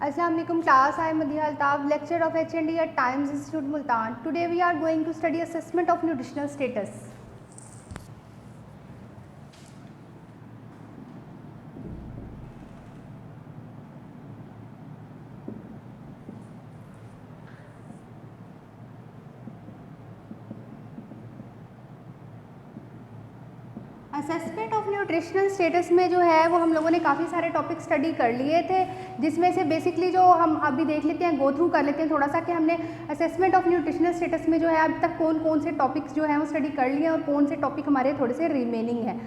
Assalamu alaikum class. I am Madiha Altab, lecturer of HND at Times Institute Multan. Today we are going to study assessment of nutritional status. Assessment of nutritional status में जो है वो हम लोगों ने काफ़ी सारे topic study कर लिए थे, जिसमें से बेसिकली जो हम अभी देख लेते हैं, गो थ्रू कर लेते हैं थोड़ा सा कि हमने असेसमेंट ऑफ न्यूट्रिशनल स्टेटस में जो है अब तक कौन कौन से टॉपिक्स जो है वो स्टडी कर लिए और कौन से टॉपिक हमारे थोड़े से रिमेनिंग है।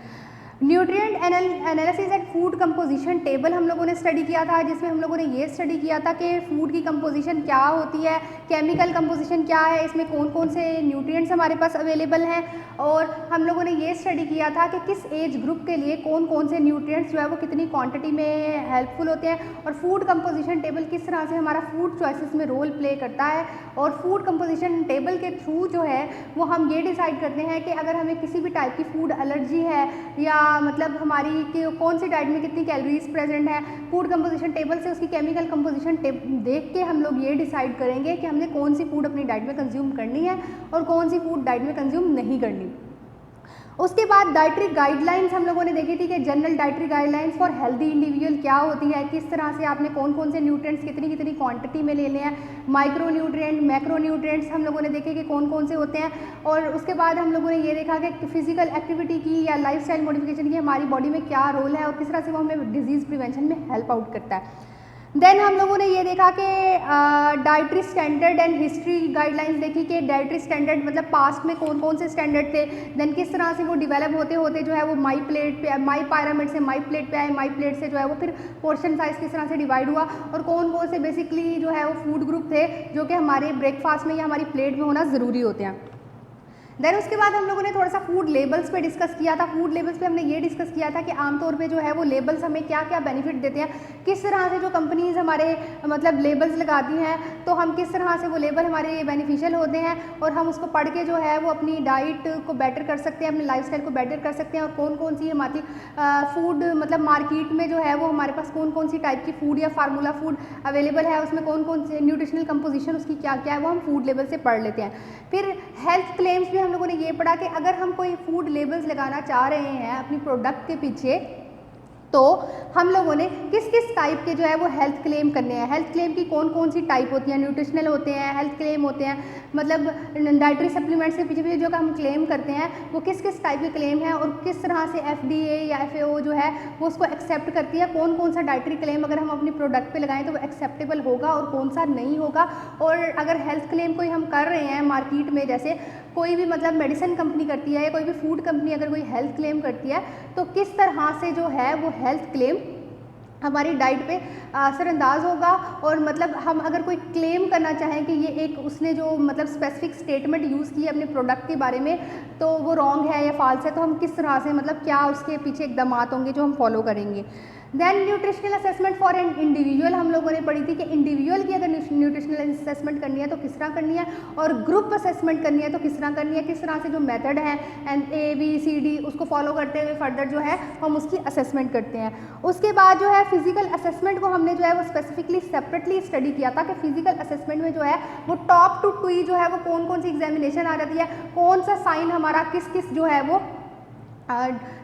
Nutrient analysis and food composition table हम लोगों ने स्टडी किया था, जिसमें हम लोगों ने ये स्टडी किया था कि फूड की कंपोजिशन क्या होती है, केमिकल कंपोजिशन क्या है, इसमें कौन कौन से न्यूट्रिएंट्स हमारे पास अवेलेबल हैं, और हम लोगों ने ये स्टडी किया था कि किस एज ग्रुप के लिए कौन कौन से न्यूट्रिएंट्स जो है वो कितनी क्वांटिटी में हेल्पफुल होते हैं, और फूड कंपोजिशन टेबल किस तरह से हमारा फूड चॉइसेस में रोल प्ले करता है। और फूड कंपोजिशन टेबल के थ्रू जो है वो हम ये डिसाइड करते हैं कि अगर हमें किसी भी टाइप की फूड एलर्जी है या मतलब हमारी कि कौन सी डाइट में कितनी कैलोरीज प्रेजेंट है, फूड कंपोजिशन टेबल से उसकी केमिकल कंपोजिशन देख के हम लोग ये डिसाइड करेंगे कि हमने कौन सी फूड अपनी डाइट में कंज्यूम करनी है और कौन सी फूड डाइट में कंज्यूम नहीं करनी। उसके बाद डाइटरी गाइडलाइंस हम लोगों ने देखी थी कि general dietary guidelines for healthy individual क्या होती है, किस तरह से आपने कौन कौन से न्यूट्रिएंट्स कितनी कितनी क्वांटिटी में लेने हैं, माइक्रो न्यूट्रिएंट मैक्रो न्यूट्रिएंट्स हम लोगों ने देखे कि कौन कौन से होते हैं। और उसके बाद हम लोगों ने ये देखा कि फिजिकल एक्टिविटी की या लाइफस्टाइल मॉडिफिकेशन की हमारी बॉडी में क्या रोल है और किस तरह से वो हमें डिजीज़ प्रिवेंशन में हेल्प आउट करता है। देन हम लोगों ने ये देखा कि dietary standard and history guidelines देखी कि डाइटरी स्टैंडर्ड मतलब पास्ट में कौन कौन से स्टैंडर्ड थे, देन किस तरह से वो डेवलप होते होते जो है वो माई प्लेट पे, माई पायरामिड से माई प्लेट पे आए, माई प्लेट से जो है वो फिर पोर्शन साइज किस तरह से डिवाइड हुआ, और कौन कौन से बेसिकली जो है वो फूड ग्रुप थे जो कि हमारे ब्रेकफास्ट में या हमारी प्लेट में होना ज़रूरी होते हैं। देन उसके बाद हम लोगों ने थोड़ा सा फूड लेबल्स पे डिस्कस किया था। फूड लेबल्स पे हमने ये डिस्कस किया था कि आमतौर पे जो है वो लेबल्स हमें क्या क्या बेनिफिट देते हैं, किस तरह से जो कंपनीज हमारे मतलब लेबल्स लगाती हैं तो हम किस तरह से वो लेबल हमारे बेनिफिशियल होते हैं और हम उसको पढ़ के जो है वो अपनी डाइट को बेटर कर सकते हैं, अपनी लाइफस्टाइल को बेटर कर सकते हैं, और कौन कौन सी हमारी फूड मतलब मार्केट में जो है वो हमारे पास कौन कौन सी टाइप की फूड या फार्मूला फूड अवेलेबल है, उसमें कौन कौन से न्यूट्रिशनल कंपोजिशन उसकी क्या क्या है वो हम फूड लेबल से पढ़ लेते हैं। फिर हेल्थ क्लेम्स भी हम लोगों ने ये पढ़ा कि अगर हम कोई फूड लेबल्स लगाना चाह रहे हैं अपनी प्रोडक्ट के पीछे तो हम लोगों ने किस किस टाइप के जो है वो हेल्थ क्लेम करने हैं, हेल्थ क्लेम की कौन कौन सी टाइप होती हैं, न्यूट्रिशनल होते हैं, हेल्थ क्लेम होते हैं, मतलब डाइटरी सप्लीमेंट्स के पीछे जो हम क्लेम करते हैं वो किस किस टाइप के क्लेम हैं और किस तरह से FDA या FAO जो है वो उसको एक्सेप्ट करती है, कौन कौन सा डाइटरी क्लेम अगर हम अपनी प्रोडक्ट पे लगाएं तो वो एक्सेप्टेबल होगा और कौन सा नहीं होगा। और अगर हेल्थ क्लेम कोई हम कर रहे हैं मार्केट में, जैसे कोई भी मतलब मेडिसिन कंपनी करती है या कोई भी फूड कंपनी अगर कोई हेल्थ क्लेम करती है तो किस तरह से जो है वो हेल्थ क्लेम हमारी डाइट पे असरअंदाज होगा। और मतलब हम अगर कोई क्लेम करना चाहें कि ये एक उसने जो मतलब स्पेसिफिक स्टेटमेंट यूज़ की है अपने प्रोडक्ट के बारे में तो वो रॉन्ग है या फॉल्स है, तो हम किस तरह से मतलब क्या उसके पीछे इक़दामात होंगे जो हम फॉलो करेंगे। Then nutritional assessment for an individual हम लोगों ने पढ़ी थी कि इंडिविजुअल की अगर न्यूट्रिशनल असेसमेंट करनी है तो किस तरह करनी है, और ग्रुप असेसमेंट करनी है तो किस तरह करनी है, किस तरह से जो मेथड है ABCD उसको फॉलो करते हुए फर्दर जो है हम उसकी असेसमेंट करते हैं। उसके बाद जो है फिजिकल असेसमेंट को हमने जो है वो स्पेसिफिकली सेपरेटली स्टडी किया था कि फिजिकल असेसमेंट में जो है वो टॉप टू टू जो है वो कौन कौन सी एग्जामिनेशन आ जाती है, कौन सा साइन हमारा किस किस जो है वो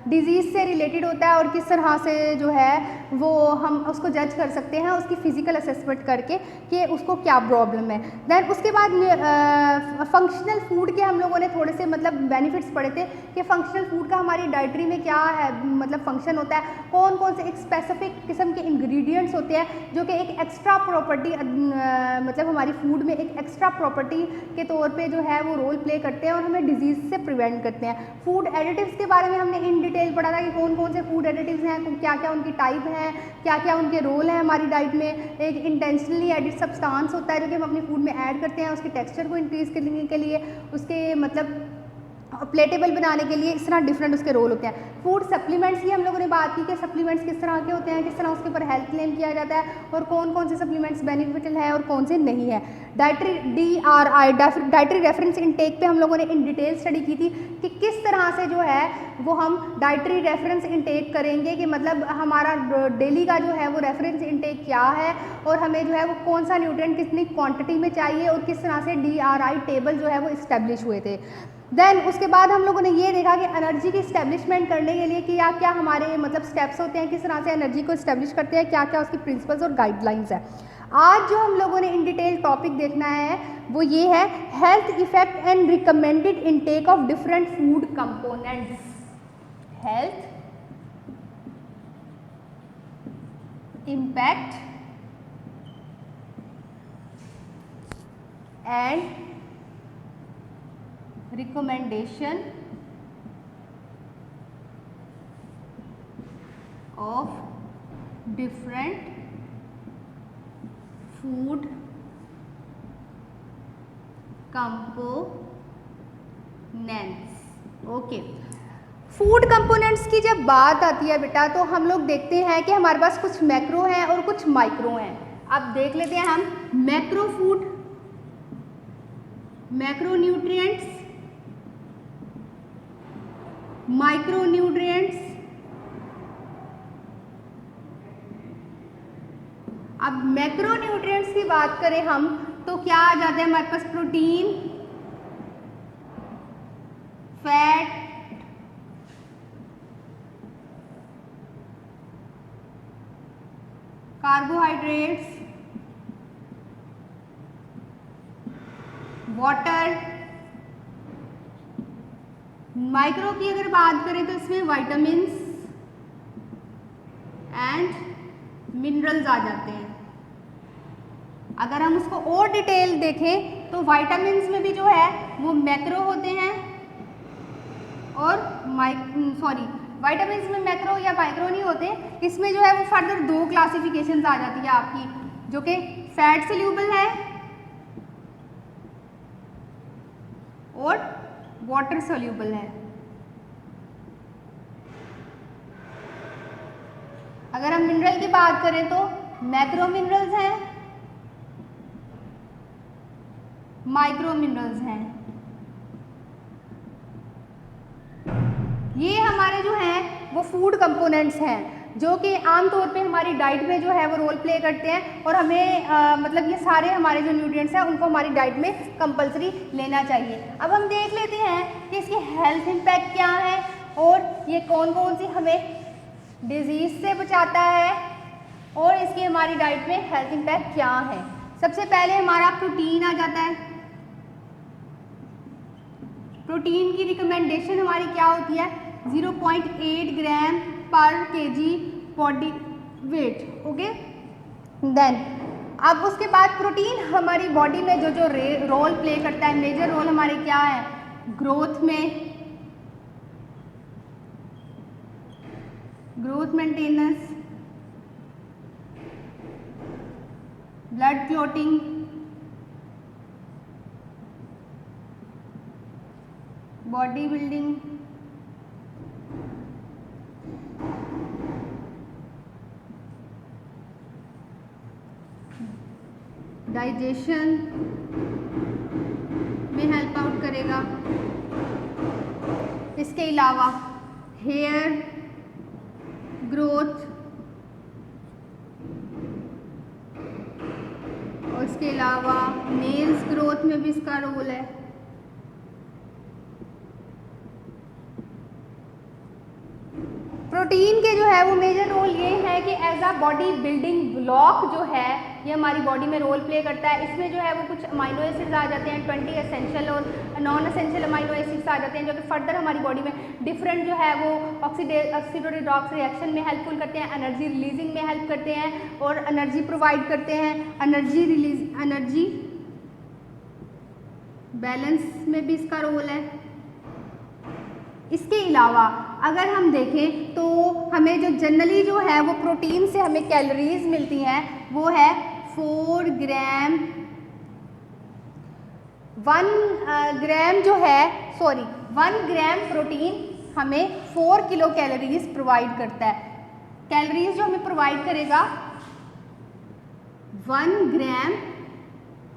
डिज़ीज़ से रिलेटेड होता है और किस तरह से जो है वो हम उसको जज कर सकते हैं उसकी फ़िज़िकल असेसमेंट करके कि उसको क्या प्रॉब्लम है। दैन उसके बाद फंक्शनल फूड के हम लोगों ने थोड़े से मतलब बेनिफिट्स पढ़े थे कि फंक्शनल फूड का हमारी डाइटरी में क्या है मतलब फंक्शन होता है, कौन कौन से एक स्पेसिफिक किस्म के इंग्रेडिएंट्स होते हैं जो कि एक एक्स्ट्रा प्रॉपर्टी मतलब हमारी फूड में एक एक्स्ट्रा प्रॉपर्टी के तौर पे जो है वो रोल प्ले करते हैं और हमें डिजीज़ से प्रिवेंट करते हैं। फूड एडिटिव्स के बारे में हमने इन डिटेल पढ़ा था कि कौन कौन से फूड एडिटिव्स हैं, क्या क्या उनकी टाइप हैं, क्या क्या उनके रोल हैं हमारी डाइट में। एक इंटेंशनली एडिड सब्सटेंस होता है जो कि हम अपनी फूड में ऐड करते हैं उसके टेक्सचर को इंक्रीज़ करने के लिए, उसके मतलब प्लेटेबल बनाने के लिए, इस तरह डिफरेंट उसके रोल होते हैं। फूड सप्लीमेंट्स की हम लोगों ने बात की कि सप्लीमेंट्स किस तरह के होते हैं, किस तरह उसके ऊपर हेल्थ क्लेम किया जाता है और कौन कौन से सप्लीमेंट्स बेनिफिशियल है और कौन से नहीं है। डाइटरी रेफरेंस इनटेक पे हम लोगों ने इन डिटेल स्टडी की थी कि किस तरह से जो है वो हम डाइटरी रेफरेंस इनटेक करेंगे, कि मतलब हमारा डेली का जो है वो रेफरेंस इनटेक क्या है और हमें जो है वो कौन सा न्यूट्रिएंट कितनी क्वांटिटी में चाहिए और किस तरह से DRI टेबल जो है वो इस्टेब्लिश हुए थे। देन उसके बाद हम लोगों ने ये देखा कि एनर्जी की इस्टेब्लिशमेंट करने के लिए क्या क्या हमारे मतलब स्टेप्स होते हैं, किस तरह से एनर्जी को इस्टेब्लिश करते हैं, क्या क्या उसकी प्रिंसिपल्स और गाइडलाइंस है। आज जो हम लोगों ने इन डिटेल टॉपिक देखना है वो ये है health effect and recommended intake of different food components. Health impact and recommendation of different food components. Okay, food components की जब बात आती है बेटा तो हम लोग देखते हैं कि हमारे पास कुछ मैक्रो हैं और कुछ माइक्रो हैं। अब देख लेते हैं हम macro food, macro nutrients, micro nutrients. अब मैक्रो न्यूट्रिएंट्स की बात करें हम तो क्या आ जाते हैं हमारे पास, protein, fat, carbohydrates, water. Micro की अगर बात करें तो इसमें विटामिन्स एंड मिनरल्स आ जाते हैं। अगर हम उसको और डिटेल देखें तो विटामिन्स में भी जो है वो मैक्रो होते हैं और विटामिन्स में मैक्रो या माइक्रो नहीं होते। इसमें जो है वो फर्दर दो क्लासिफिकेशंस आ जाती है आपकी, जो कि फैट सोल्यूबल है और वाटर सोल्यूबल है। अगर हम मिनरल की बात करें तो मैक्रो मिनरल्स हैं, माइक्रो मिनरल्स हैं। ये हमारे जो हैं वो फूड कंपोनेंट्स हैं जो कि आमतौर पे हमारी डाइट में जो है वो रोल प्ले करते हैं और हमें मतलब ये सारे हमारे जो न्यूट्रिएंट्स हैं उनको हमारी डाइट में कंपलसरी लेना चाहिए। अब हम देख लेते हैं कि इसके हेल्थ इम्पैक्ट क्या है और ये कौन कौन सी हमें डिजीज़ से बचाता है और इसकी हमारी डाइट में हेल्थ इम्पैक्ट क्या है। सबसे पहले हमारा प्रोटीन आ जाता है। प्रोटीन की रिकमेंडेशन हमारी क्या होती है, 0.8 ग्राम पर KG body weight. Okay, then अब उसके बाद प्रोटीन हमारी बॉडी में जो जो रोल प्ले करता है, मेजर रोल हमारे क्या है, ग्रोथ में, growth maintenance, blood clotting, body building, digestion में हेल्प आउट करेगा। इसके अलावा हेयर ग्रोथ और इसके अलावा नेल्स ग्रोथ में भी इसका रोल है। प्रोटीन के जो है वो मेजर रोल ये है कि as a body building block जो है ये हमारी बॉडी में रोल प्ले करता है। इसमें जो है वो कुछ अमाइनो एसिड्स आ जाते हैं, 20 एसेंशियल और नॉन एसेंशियल अमाइनो एसिड्स आ जाते हैं जो कि फर्दर हमारी बॉडी में डिफरेंट जो है वो ऑक्सीडोरिडॉक्स रिएक्शन में हेल्पफुल करते हैं, एनर्जी रिलीजिंग में हेल्प करते हैं और एनर्जी प्रोवाइड करते हैं। एनर्जी बैलेंस में भी इसका रोल है। इसके अलावा अगर हम देखें तो हमें जो जनरली जो है वो प्रोटीन से हमें कैलोरीज मिलती हैं वो है 4 ग्राम 1 ग्राम जो है 1 ग्राम प्रोटीन हमें 4 किलो कैलोरीज प्रोवाइड करता है। कैलोरीज जो हमें प्रोवाइड करेगा 1 gram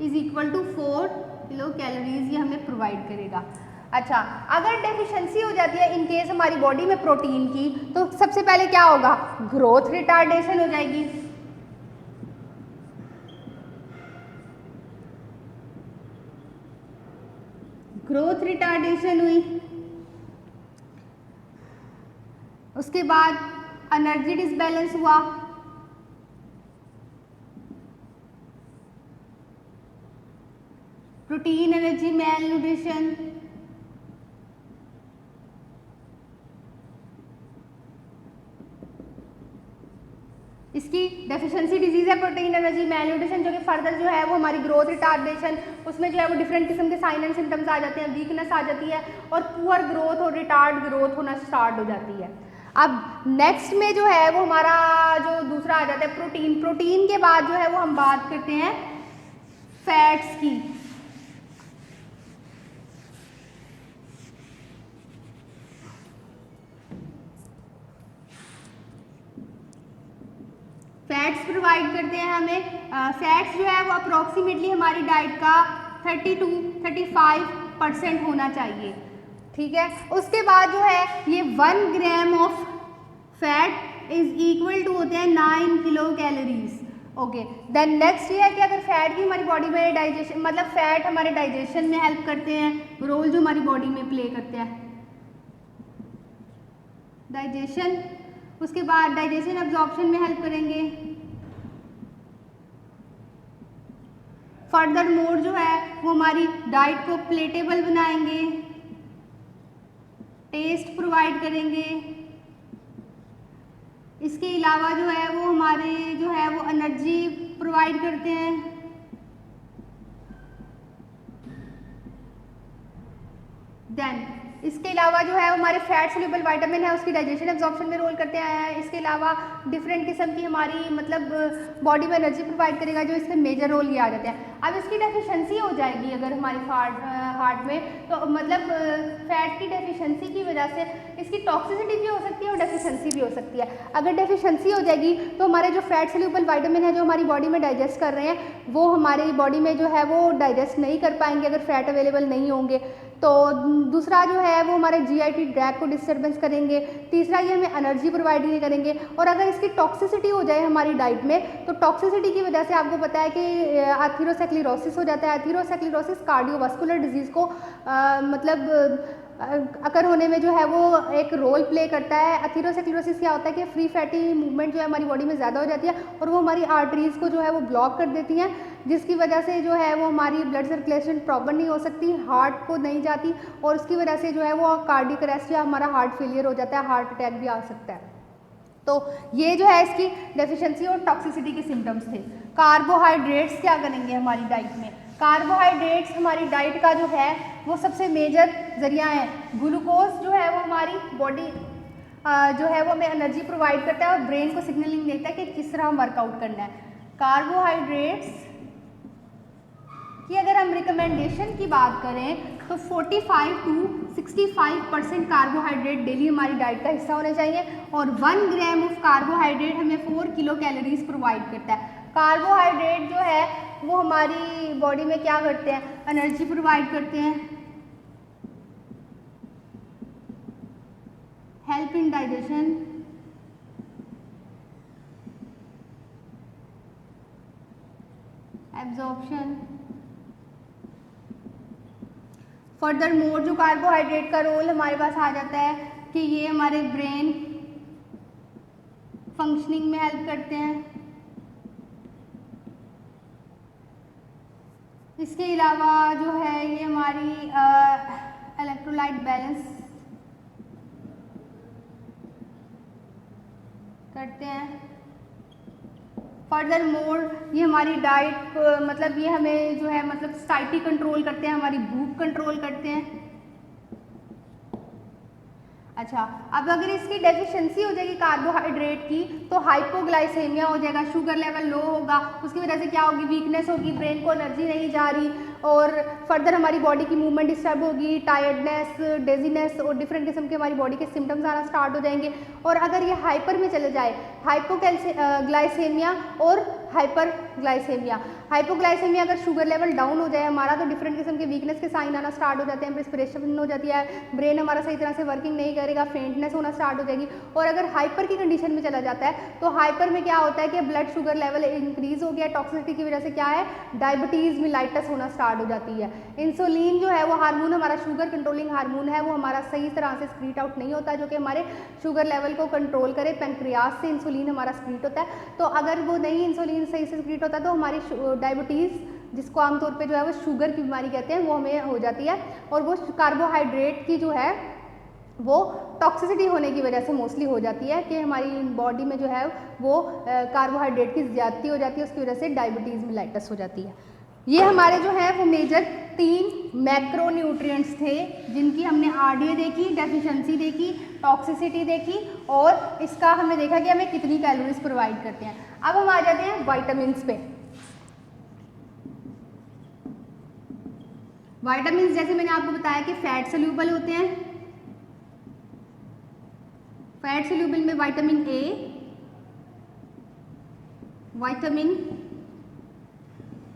is equal to 4 kilo calories, ये हमें प्रोवाइड करेगा। अच्छा, अगर डेफिशिएंसी हो जाती है इन केस हमारी बॉडी में प्रोटीन की, तो सबसे पहले क्या होगा, ग्रोथ रिटार्डेशन हो जाएगी। ग्रोथ रिटार्डेशन हुई, उसके बाद एनर्जी डिसबैलेंस हुआ, प्रोटीन एनर्जी मेल न्यूट्रिशन, इसकी डेफिशिएंसी डिजीज है प्रोटीन एनर्जी मेल न्यूट्रिशन, जो कि फर्दर जो है वो हमारी ग्रोथ रिटार्डेशन, उसमें जो है वो डिफरेंट किस्म के साइन एंड सिम्टम्स आ जाते हैं, वीकनेस आ जाती है और पुअर ग्रोथ और रिटार्ड ग्रोथ होना स्टार्ट हो जाती है। अब नेक्स्ट में जो है वो हमारा जो दूसरा आ जाता है प्रोटीन। प्रोटीन के बाद जो है वो हम बात करते हैं फैट्स की। फैट्स प्रोवाइड करते हैं हमें। फैट्स जो है वो अप्रोक्सीमेटली हमारी डाइट का 30 to 35% होना चाहिए, ठीक है। उसके बाद जो है ये 1 gram of fat is equal to होते हैं 9 kilo calories. Okay, then next ये है कि अगर फैट की हमारी बॉडी में डाइजेशन, मतलब फैट हमारे डाइजेशन में हेल्प करते हैं, रोल जो हमारी बॉडी में प्ले करते हैं डाइजेशन, उसके बाद डाइजेशन एब्जॉर्प्शन में हेल्प करेंगे। फर्दर मोर जो है वो हमारी डाइट को प्लेटेबल बनाएंगे, टेस्ट प्रोवाइड करेंगे। इसके अलावा जो है वो हमारे जो है वो एनर्जी प्रोवाइड करते हैं। देन इसके अलावा जो है हमारे फैट सोल्यूबल विटामिन है उसकी डाइजेशन एब्जॉर्प्शन में रोल करते हैं। इसके अलावा डिफरेंट किस्म की हमारी मतलब बॉडी में एनर्जी प्रोवाइड करेगा, जो इसके मेजर रोल ये आ जाते हैं। अब इसकी डेफिशिएंसी हो जाएगी अगर हमारे हार्ट में, तो मतलब फैट की डेफिशिएंसी की वजह से इसकी टॉक्सिसिटी भी हो सकती है और डेफिशिएंसी भी हो सकती है। अगर डेफिशिएंसी हो जाएगी तो हमारे जो फैट सोल्यूबल विटामिन है जो हमारी बॉडी में डाइजेस्ट कर रहे हैं वो हमारी बॉडी में जो है वो डाइजेस्ट नहीं कर पाएंगे अगर फैट अवेलेबल नहीं होंगे। तो दूसरा जो है वो हमारे जीआईटी ट्रैक को डिस्टर्बेंस करेंगे। तीसरा ये हमें एनर्जी प्रोवाइड नहीं करेंगे। और अगर इसकी टॉक्सिसिटी हो जाए हमारी डाइट में, तो टॉक्सिसिटी की वजह से आपको पता है कि एथेरोस्क्लेरोसिस हो जाता है। एथेरोस्क्लेरोसिस कार्डियोवास्कुलर डिजीज़ को मतलब अकर होने में जो है वो एक रोल प्ले करता है। एथेरोस्क्लेरोसिस क्या होता है कि फ्री फैटी मूवमेंट जो है हमारी बॉडी में ज़्यादा हो जाती है और वो हमारी आर्टरीज़ को जो है वो ब्लॉक कर देती हैं, जिसकी वजह से जो है वो हमारी ब्लड सर्कुलेशन प्रॉपर नहीं हो सकती, हार्ट को नहीं जाती और उसकी वजह से जो है वो कार्डियक अरेस्ट या हमारा हार्ट फेलियर हो जाता है, हार्ट अटैक भी आ सकता है। तो ये जो है इसकी डेफिशिएंसी और टॉक्सिसिटी के सिम्टम्स थे। कार्बोहाइड्रेट्स क्या करेंगे हमारी डाइट में? कार्बोहाइड्रेट्स हमारी डाइट का जो है वो सबसे मेजर जरिया है। ग्लूकोज जो है वो हमारी बॉडी जो है वो हमें एनर्जी प्रोवाइड करता है और ब्रेन को सिग्नलिंग देता है कि किस तरह वर्कआउट करना है। कार्बोहाइड्रेट्स की अगर हम रिकमेंडेशन की बात करें तो 45 to 65% कार्बोहाइड्रेट डेली हमारी डाइट का हिस्सा होने चाहिए और 1 ग्राम ऑफ कार्बोहाइड्रेट हमें 4 किलो कैलोरीज प्रोवाइड करता है। कार्बोहाइड्रेट जो है वो हमारी बॉडी में क्या करते हैं, एनर्जी प्रोवाइड करते हैं, help in digestion, absorption. Further more जो कार्बोहाइड्रेट का रोल हमारे पास आ जाता है कि ये हमारे ब्रेन फंक्शनिंग में हेल्प करते हैं। इसके अलावा जो है ये हमारी इलेक्ट्रोलाइट बैलेंस करते हैं। फर्दर मोर ये हमारी डाइट मतलब ये हमें जो है मतलब साइटी कंट्रोल करते हैं, हमारी भूख कंट्रोल करते हैं। अच्छा, अब अगर इसकी डेफिशिएंसी हो जाएगी कार्बोहाइड्रेट की तो हाइपोग्लाइसेमिया हो जाएगा, शुगर लेवल लो होगा, उसकी वजह से क्या होगी, वीकनेस होगी, ब्रेन को एनर्जी नहीं जा रही और फर्दर हमारी बॉडी की मूवमेंट डिस्टर्ब होगी, टायर्डनेस, डेजीनेस और डिफरेंट किस्म के हमारी बॉडी के सिम्टम्स आना स्टार्ट हो जाएंगे। और अगर ये हाइपर में चले जाए, हाइपोग्लाइसेमिया और हाइपरग्लाइसेमिया, हाइपोग्लाइसेमिया अगर शुगर लेवल डाउन हो जाए हमारा तो डिफरेंट किस्म के वीकनेस के साइन आना स्टार्ट हो जाते हैं, रेस्पिरेशन हो जाती है, ब्रेन हमारा सही तरह से वर्किंग नहीं करेगा, फेंटनेस होना स्टार्ट हो जाएगी। और अगर हाइपर की कंडीशन में चला जाता है तो हाइपर में क्या होता है कि ब्लड शुगर लेवल इंक्रीज हो गया, टॉक्सिसिटी की वजह से क्या है, डायबिटीज़ मिलाइटस होना स्टार्ट हो जाती है। इंसुलिन जो है वो हार्मोन, हमारा शुगर कंट्रोलिंग हार्मोन है, वो हमारा सही तरह से स्क्रीट आउट नहीं होता जो कि हमारे शुगर लेवल को कंट्रोल करे। पेनक्रियास से इंसुलिन हमारा स्क्रीट होता है, तो अगर वो नहीं इंसुलिन सही से स्क्रीट होता है तो हमारी डायबिटीज़, जिसको आमतौर पे जो है वो शुगर की बीमारी कहते हैं, वो हमें हो जाती है। और वो कार्बोहाइड्रेट की जो है वो टॉक्सिसिटी होने की वजह से मोस्टली हो जाती है कि हमारी बॉडी में जो है वो कार्बोहाइड्रेट की ज़्यादती हो जाती है, उसकी वजह से डायबिटीज़ मिलाइटस हो जाती है। ये हमारे जो है वो मेजर 3 मैक्रो न्यूट्रिएंट्स थे जिनकी हमने आरडीए देखी, डेफिशिएंसी देखी, टॉक्सिसिटी देखी और इसका हमने देखा कि हमें कितनी कैलोरीज प्रोवाइड करते हैं। अब हम आ जाते हैं विटामिन्स पे। विटामिन्स जैसे मैंने आपको बताया कि फैट सोल्यूबल होते हैं। फैट सोल्यूबल में vitamin A, vitamin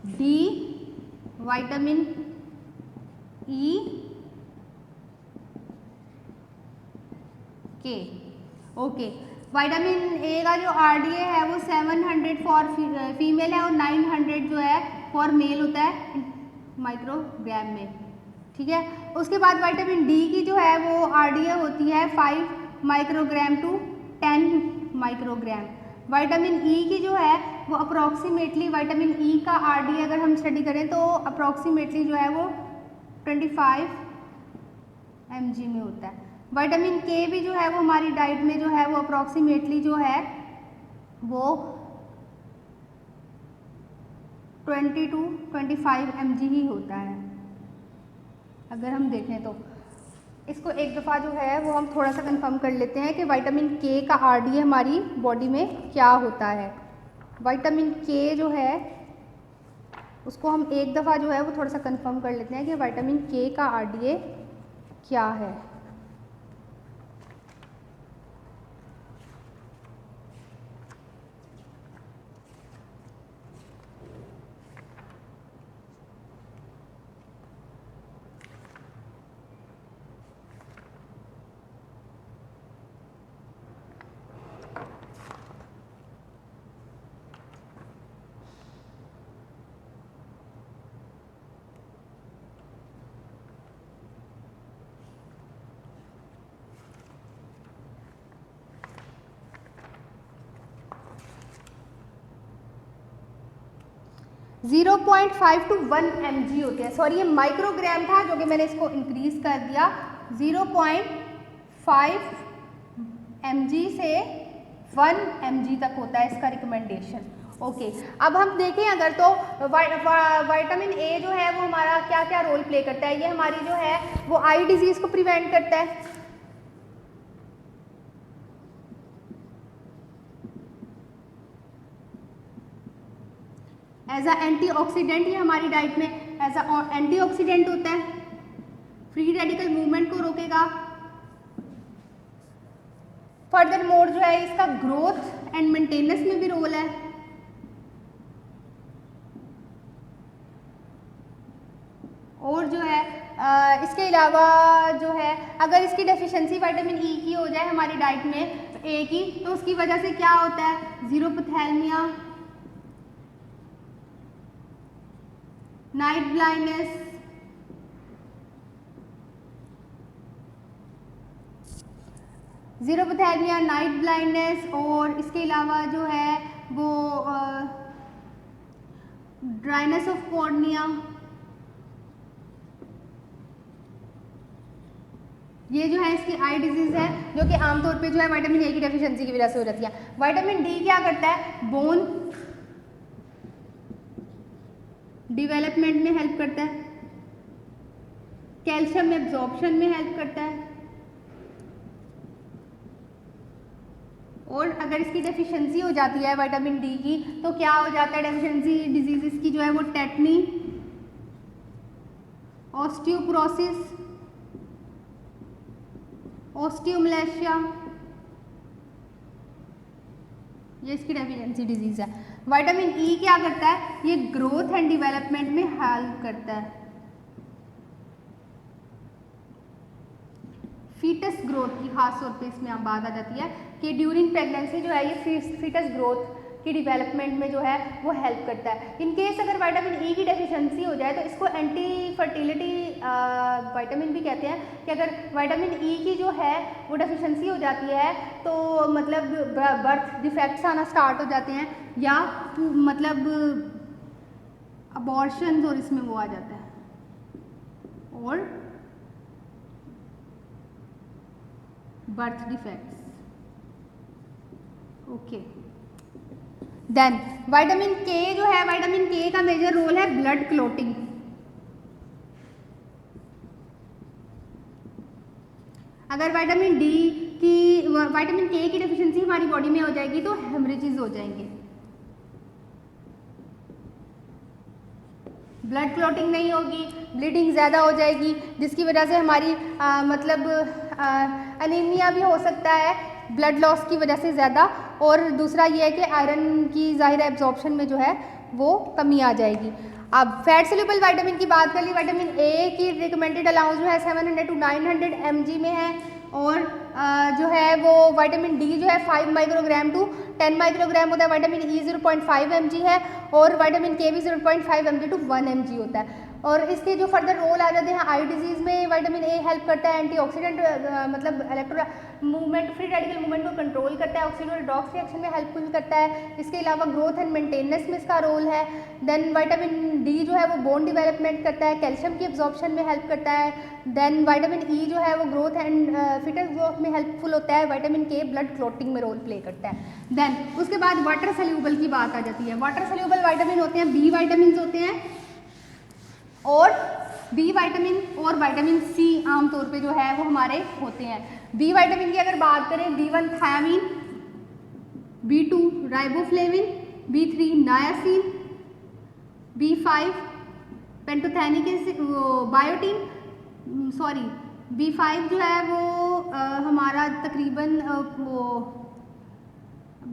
D, vitamin E, K. Okay, vitamin A का जो आरडीए है वो 700 फॉर फीमेल है और 900 जो है फॉर मेल होता है माइक्रोग्राम में, ठीक है। उसके बाद विटामिन डी की जो है वो आरडीए होती है 5 microgram to 10 microgram. Vitamin E की जो है वो अप्रॉक्सीमेटली, विटामिन ई का आरडीए अगर हम स्टडी करें तो अप्रॉक्सीमेटली जो है वो 25 mg में होता है। विटामिन के भी जो है वो हमारी डाइट में जो है वो अप्रॉक्सीमेटली जो है वो 20 to 25 mg ही होता है अगर हम देखें तो। इसको एक दफ़ा जो है वो हम थोड़ा सा कंफर्म कर लेते हैं कि विटामिन के का आरडीए हमारी बॉडी में क्या होता है। विटामिन के जो है उसको हम एक दफ़ा जो है वो थोड़ा सा कंफर्म कर लेते हैं कि विटामिन के का आरडीए क्या है। जीरो 0.5 to 1 mg होते हैं। सॉरी, ये माइक्रोग्राम था जो कि मैंने इसको इंक्रीज कर दिया। 0.5 mg से 1 mg तक होता है इसका रिकमेंडेशन। ओके, अब हम देखें अगर तो विटामिन ए जो है वो हमारा क्या क्या रोल प्ले करता है। ये हमारी जो है वो आई डिजीज़ को प्रिवेंट करता है, एज अ एंटीऑक्सीडेंट। ये हमारी डाइट में एज अ एंटीऑक्सीडेंट होता है, फ्री रेडिकल मूवमेंट को रोकेगा। फर्दर मोर जो है इसका ग्रोथ एंड मेंटेनेंस में भी रोल है। और जो है इसके अलावा जो है अगर इसकी डेफिशिएंसी विटामिन ई की हो जाए हमारी डाइट में ए की, तो उसकी वजह से क्या होता है, जीरोपैथेलमिया, नाइट ब्लाइंडनेस, जीरोपैथेलमिया, नाइट ब्लाइंडनेस और इसके अलावा जो है वो ड्राइनेस ऑफ कॉर्निया, ये जो है इसकी आई डिजीज़ है जो कि आमतौर पे जो है विटामिन ए की डेफिशिएंसी की वजह से हो जाती है। विटामिन डी क्या करता है, बोन डेवलपमेंट में हेल्प करता है, कैल्शियम एब्जॉर्प्शन में हेल्प करता है। और अगर इसकी डेफिशिएंसी हो जाती है विटामिन डी की तो क्या हो जाता है, डेफिशिएंसी डिजीज़ की जो है वो टेटनी, ऑस्टियोपोरोसिस, ऑस्टियोमलेशिया, ये इसकी डेफिशिएंसी डिजीज है। विटामिन ई क्या करता है, ये ग्रोथ एंड डेवलपमेंट में हेल्प करता है, फीटस ग्रोथ की खास तौर पे इसमें आप बात आ जाती है कि ड्यूरिंग प्रेगनेंसी जो है ये फीटस ग्रोथ की डेवलपमेंट में जो है वो हेल्प करता है। इन केस अगर विटामिन ई की डेफिशिएंसी हो जाए तो इसको एंटी फर्टिलिटी विटामिन भी कहते हैं कि अगर विटामिन ई की जो है वो डेफिशिएंसी हो जाती है तो मतलब बर्थ डिफेक्ट्स आना स्टार्ट हो जाते हैं या मतलब अबॉर्शंस और इसमें वो आ जाता है और birth defects. Okay, then vitamin K जो है, विटामिन के का मेजर रोल है ब्लड क्लोटिंग। अगर विटामिन के की डेफिशिएंसी हमारी बॉडी में हो जाएगी तो हेमरेजेस हो जाएंगे, ब्लड क्लोटिंग नहीं होगी, ब्लीडिंग ज़्यादा हो जाएगी जिसकी वजह से हमारी मतलब अनीमिया भी हो सकता है ब्लड लॉस की वजह से ज़्यादा। और दूसरा ये है कि आयरन की ज़ाहिर एब्जॉर्प्शन में जो है वो कमी आ जाएगी। अब फैट सोल्यूबल विटामिन की बात कर ली, विटामिन ए की रिकमेंडेड अलाउंस जो है 700 to 900 mg में है और जो है वो विटामिन डी जो है 5 माइक्रोग्राम टू 10 माइक्रोग्राम होता है, विटामिन ई 0.5 mg है और विटामिन के भी 0.5 mg टू 1 mg होता है। और इसके जो फर्दर रोल आ जाते हैं, आई डिजीज़ में विटामिन ए हेल्प करता है, एंटीऑक्सीडेंट मतलब electro movement, free radical movement को कंट्रोल करता है, ऑक्सीडेंट रिडॉक्स रिएक्शन में हेल्पफुल करता है। इसके अलावा ग्रोथ एंड मेंटेनेंस में इसका रोल है। देन विटामिन डी जो है वो बोन डेवलपमेंट करता है, कैल्शियम की एब्जॉर्प्शन में हेल्प करता है। देन विटामिन ई जो है वो ग्रोथ एंड फिटनेस ग्रोथ में हेल्पफुल होता है। विटामिन के ब्लड क्लोटिंग में रोल प्ले करता है। देन उसके बाद वाटर सोल्यूबल की बात आ जाती है। वाटर सोल्यूबल विटामिन होते हैं, बी विटामिन होते हैं और बी विटामिन और विटामिन सी आमतौर पे जो है वो हमारे होते हैं। बी विटामिन की अगर बात करें, B1 thiamine, B2 riboflavin, B3 नायासिन, B5 pantothenic acid biotin, sorry B5 जो है वो हमारा तकरीबन वो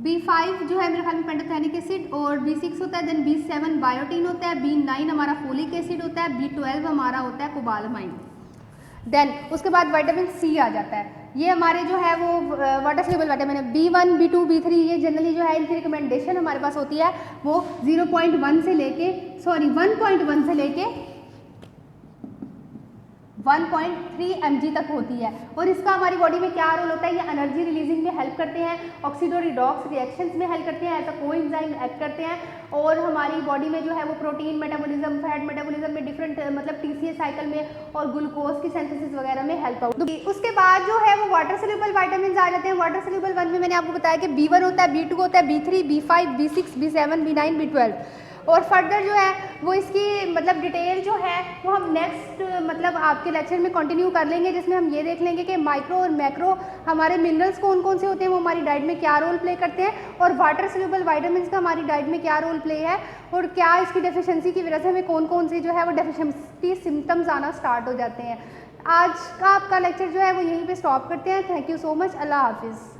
B5 जो है मेरे ख्याल में पेंटोथेनिक एसिड और B6 होता है। देन B7 बायोटीन होता है, B9 हमारा फोलिक एसिड होता है, B12 हमारा होता है कोबालामाइन। देन उसके बाद विटामिन सी आ जाता है। ये हमारे जो है वो वाटर सोल्यूबल विटामिन है। B1 B2 B3 ये जनरली जो है इनकी रिकमेंडेशन हमारे पास होती है वो 1.1 से लेके 1.3 mg तक होती है। और इसका हमारी बॉडी में क्या रोल होता है, ये एनर्जी रिलीजिंग में हेल्प करते हैं, ऑक्सीडो रिडॉक्स रिएक्शंस में हेल्प करते हैं, एज अ कोएंजाइम एक्ट करते हैं और हमारी बॉडी में जो है वो प्रोटीन मेटाबॉलिज्म, फैट मेटाबॉलिज्म में डिफरेंट मतलब TCA साइकिल में और ग्लूकोज की सिंथेसिस वगैरह में हेल्प आउट। उसके बाद जो है वो वाटर सोल्यूबल विटामिन आ जाते हैं। वाटर सोल्यूबल 1 में मैंने आपको बताया कि B1 होता है, B2 होता है, B3 B5 B6 B7 B9 B12 और फर्दर जो है वो इसकी मतलब डिटेल जो है वो हम नेक्स्ट मतलब आपके लेक्चर में कंटिन्यू कर लेंगे, जिसमें हम ये देख लेंगे कि माइक्रो और मैक्रो हमारे मिनरल्स कौन कौन से होते हैं, वो हमारी डाइट में क्या रोल प्ले करते हैं और वाटर सोल्यूबल विटामिन्स का हमारी डाइट में क्या रोल प्ले है और क्या इसकी डेफिशिएंसी की वजह से हमें कौन कौन सी जो है वो डेफिशिएंसी सिम्टम्स आना स्टार्ट हो जाते हैं। आज का आपका लेक्चर जो है वो यहीं पे स्टॉप करते हैं। Thank you so much. अल्लाह हाफिज़।